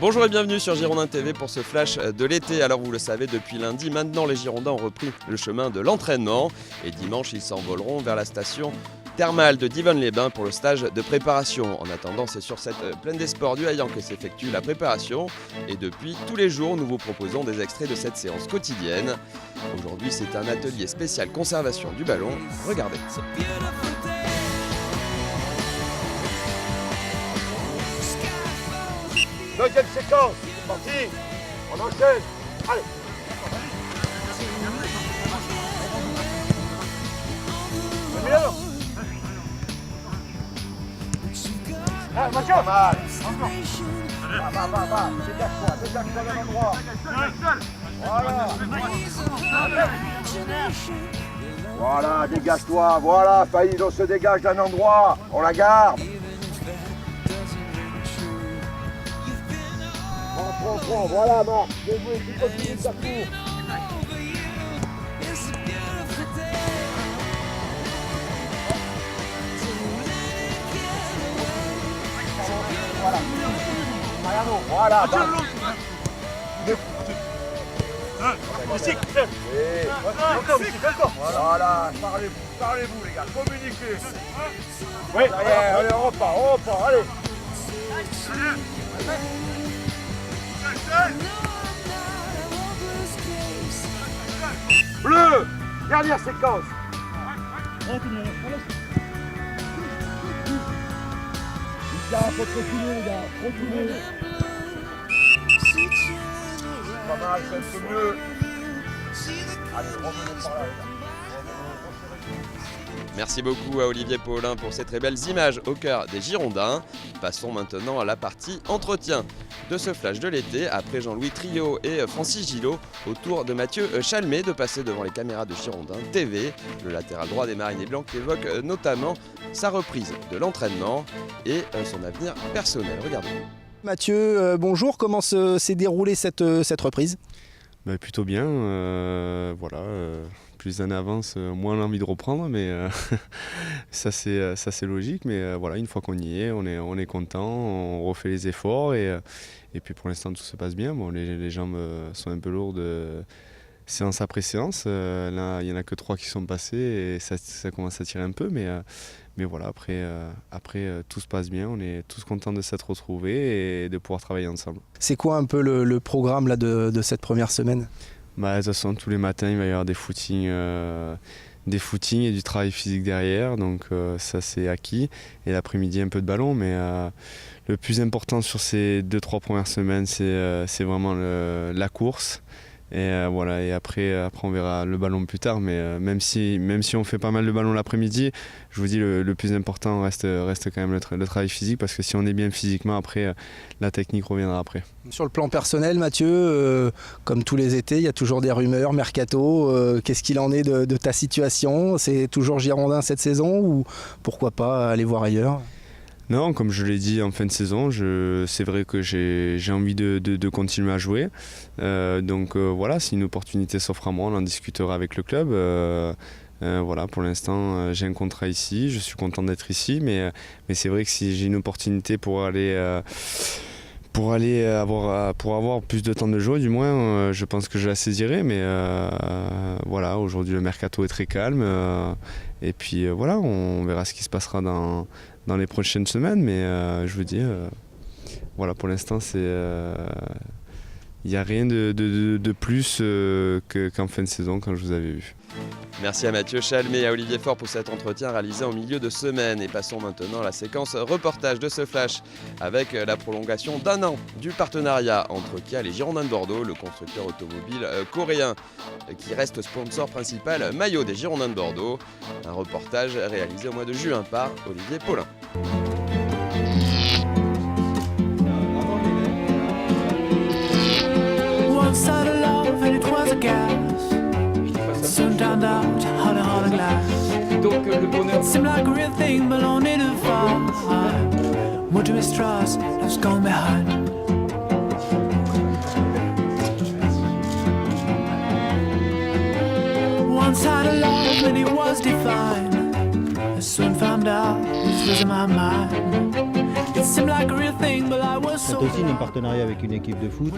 Bonjour et bienvenue sur Girondins TV pour ce flash de l'été. Alors vous le savez, depuis lundi, maintenant les Girondins ont repris le chemin de l'entraînement. Et dimanche, ils s'envoleront vers la station thermale de Divonne-les-Bains pour le stage de préparation. En attendant, c'est sur cette plaine des sports du Haillan que s'effectue la préparation. Et depuis, tous les jours, nous vous proposons des extraits de cette séance quotidienne. Aujourd'hui, c'est un atelier spécial conservation du ballon. Regardez. Deuxième séquence, c'est parti, on enchaîne, allez. C'est bien. Ah, Mathieu. Pas mal. Va, dégage-toi à même endroit. Voilà, dégage-toi, voilà, Faïd, on se dégage d'un endroit, on la garde. Prends, voilà Marc, j'ai joué, tu continues ta cour. Voilà, Mariano, voilà. Voilà, parlez-vous les gars, communiquez. Oui, allez, on repart, allez. Bleu, dernière séquence. Faut continuer les gars, continuez. Pas mal, c'est un peu mieux. Allez, revenez par là les gars. Merci beaucoup à Olivier Paulin pour ces très belles images au cœur des Girondins. Passons maintenant à la partie entretien de ce flash de l'été. Après Jean-Louis Trio et Francis Gillot, au tour de Mathieu Chalmé de passer devant les caméras de Girondins TV. Le latéral droit des Mariniers Blancs évoque notamment sa reprise de l'entraînement et son avenir personnel. Regardez. Mathieu, bonjour. Comment s'est déroulée cette reprise ? Plutôt bien, plus d'années avance, moins l'envie de reprendre, mais ça c'est logique. Mais voilà, une fois qu'on y est, on est content, on refait les efforts et puis pour l'instant tout se passe bien. Bon, les jambes sont un peu lourdes séance après séance. Là, il n'y en a que 3 qui sont passés et ça commence à tirer un peu, mais voilà, après tout se passe bien, on est tous contents de s'être retrouvés et de pouvoir travailler ensemble. C'est quoi un peu le programme là, de cette première semaine ? De toute façon, tous les matins, il va y avoir des footings et du travail physique derrière, donc ça c'est acquis. Et l'après-midi, un peu de ballon, mais le plus important sur ces 2-3 premières semaines, c'est vraiment la course. Et voilà, et après on verra le ballon plus tard, mais même si on fait pas mal de ballon l'après-midi, je vous dis le plus important reste quand même le travail physique, parce que si on est bien physiquement, après la technique reviendra après. Sur le plan personnel, Mathieu, comme tous les étés, il y a toujours des rumeurs, mercato, qu'est-ce qu'il en est de ta situation ? C'est toujours Girondin cette saison ou pourquoi pas aller voir ailleurs ? Non, comme je l'ai dit en fin de saison, c'est vrai que j'ai envie de continuer à jouer. Donc voilà, si une opportunité s'offre à moi, on en discutera avec le club. Voilà, pour l'instant, j'ai un contrat ici, je suis content d'être ici, mais c'est vrai que si j'ai une opportunité pour avoir plus de temps de jeu, du moins, je pense que je la saisirai. Mais voilà, aujourd'hui le mercato est très calme. Et puis voilà, on verra ce qui se passera dans les prochaines semaines, mais je veux dire, voilà, pour l'instant, il n'y a rien de plus qu'en fin de saison, quand je vous avais vu. Merci à Mathieu Chalmé et à Olivier Faure pour cet entretien réalisé en milieu de semaine. Et passons maintenant à la séquence reportage de ce flash avec la prolongation d'1 an du partenariat entre Kia et les Girondins de Bordeaux, le constructeur automobile coréen qui reste sponsor principal maillot des Girondins de Bordeaux. Un reportage réalisé au mois de juin par Olivier Paulin. Once I had love and it was a gas. Soon turned out hollow glass. It seemed like a real thing, but only to fall. More to mistrust, love's gone behind. Once I had a love and it was divine. I soon found out it was in my mind. It seemed like a real thing, but I was C'est so aussi un partenariat avec une équipe de foot.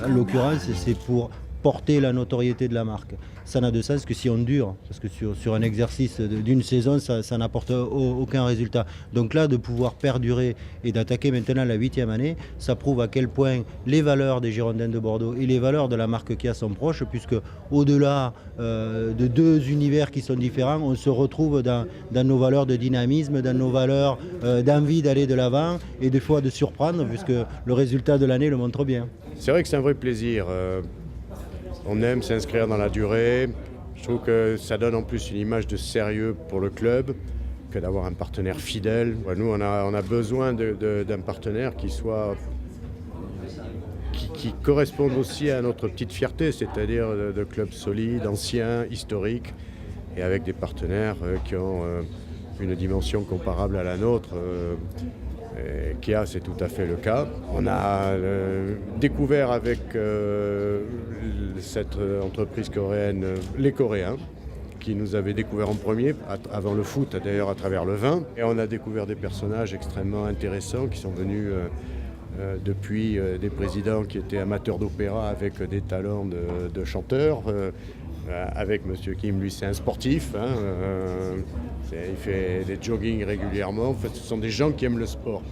En l'occurrence, c'est pour porter la notoriété de la marque. Ça n'a de sens que si on dure, parce que sur un exercice d'une saison, ça n'apporte aucun résultat. Donc là, de pouvoir perdurer et d'attaquer maintenant la 8e année, ça prouve à quel point les valeurs des Girondins de Bordeaux et les valeurs de la marque Kia sont proches, puisque au-delà de deux univers qui sont différents, on se retrouve dans nos valeurs de dynamisme, dans nos valeurs d'envie d'aller de l'avant et des fois de surprendre, puisque le résultat de l'année le montre bien. C'est vrai que c'est un vrai plaisir. On aime s'inscrire dans la durée. Je trouve que ça donne en plus une image de sérieux pour le club que d'avoir un partenaire fidèle. Nous, on a besoin d'un partenaire qui corresponde aussi à notre petite fierté, c'est-à-dire de clubs solides, anciens, historiques, et avec des partenaires qui ont une dimension comparable à la nôtre. Kia, c'est tout à fait le cas. On a découvert avec cette entreprise coréenne les Coréens, qui nous avaient découvert en premier, avant le foot d'ailleurs à travers le vin. Et on a découvert des personnages extrêmement intéressants qui sont venus depuis des présidents qui étaient amateurs d'opéra avec des talents de chanteurs. Avec M. Kim, lui c'est un sportif, il fait des joggings régulièrement. En fait, ce sont des gens qui aiment le sport.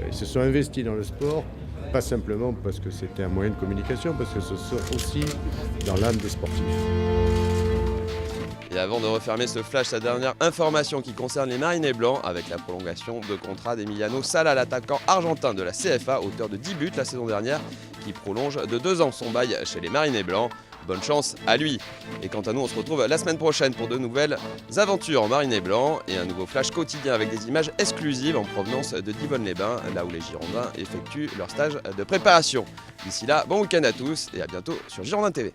Ils se sont investis dans le sport, pas simplement parce que c'était un moyen de communication, parce que ce sont aussi dans l'âme des sportifs. Et avant de refermer ce flash, sa dernière information qui concerne les Marinés Blancs, avec la prolongation de contrat d'Emiliano Sala, l'attaquant argentin de la CFA, auteur de 10 buts la saison dernière, qui prolonge de 2 ans son bail chez les Marinés Blancs. Bonne chance à lui. Et quant à nous, on se retrouve la semaine prochaine pour de nouvelles aventures en Marinés Blancs et un nouveau flash quotidien avec des images exclusives en provenance de Divonne-les-Bains, là où les Girondins effectuent leur stage de préparation. D'ici là, bon week-end à tous et à bientôt sur Girondins TV.